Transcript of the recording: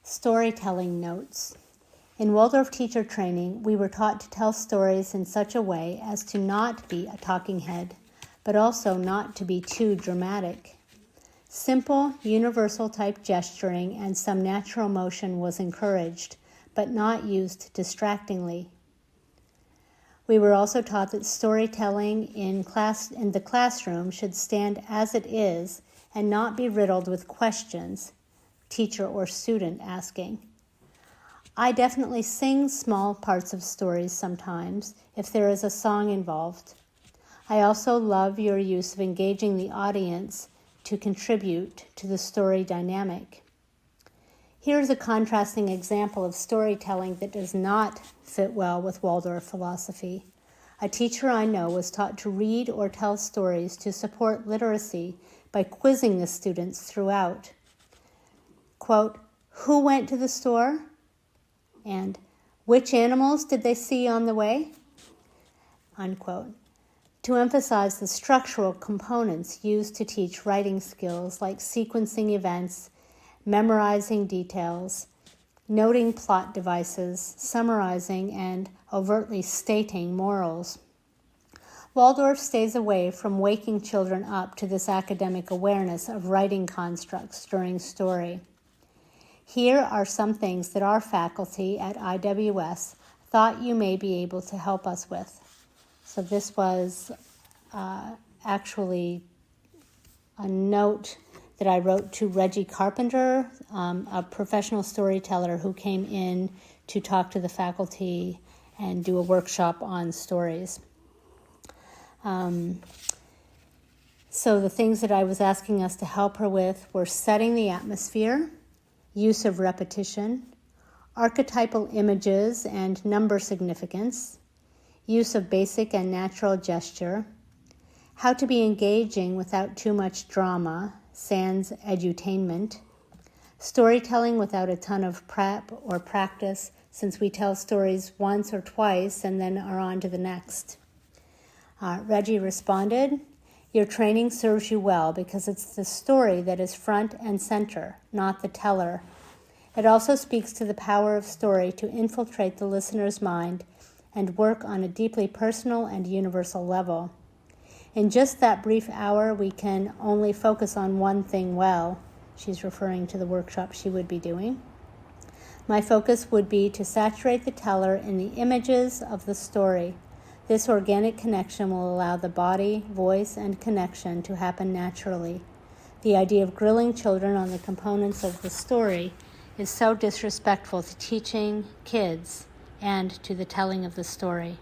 Storytelling notes. In Waldorf teacher training, we were taught to tell stories in such a way as to not be a talking head, but also not to be too dramatic. Simple, universal-type gesturing and some natural motion was encouraged, but not used distractingly. We were also taught that storytelling in the classroom should stand as it is and not be riddled with questions, teacher or student asking. I definitely sing small parts of stories sometimes if there is a song involved. I also love your use of engaging the audience to contribute to the story dynamic. Here's a contrasting example of storytelling that does not fit well with Waldorf philosophy. A teacher I know was taught to read or tell stories to support literacy by quizzing the students throughout. Quote, "Who went to the store?" And "Which animals did they see on the way?" Unquote. To emphasize the structural components used to teach writing skills like sequencing events, memorizing details, noting plot devices, summarizing, and overtly stating morals. Waldorf stays away from waking children up to this academic awareness of writing constructs during story. Here are some things that our faculty at IWS thought you may be able to help us with. So this was actually a note that I wrote to Regi Carpentar, a professional storyteller who came in to talk to the faculty and do a workshop on stories. So the things that I was asking us to help her with were setting the atmosphere, use of repetition, archetypal images and number significance, use of basic and natural gesture, how to be engaging without too much drama, sans edutainment, storytelling without a ton of prep or practice, since we tell stories once or twice and then are on to the next. Regi responded, "Your training serves you well because it's the story that is front and center, not the teller. It also speaks to the power of story to infiltrate the listener's mind and work on a deeply personal and universal level. In just that brief hour, we can only focus on one thing well." She's referring to the workshop she would be doing. "My focus would be to saturate the teller in the images of the story. This organic connection will allow the body, voice, and connection to happen naturally. The idea of grilling children on the components of the story is so disrespectful to teaching kids and to the telling of the story."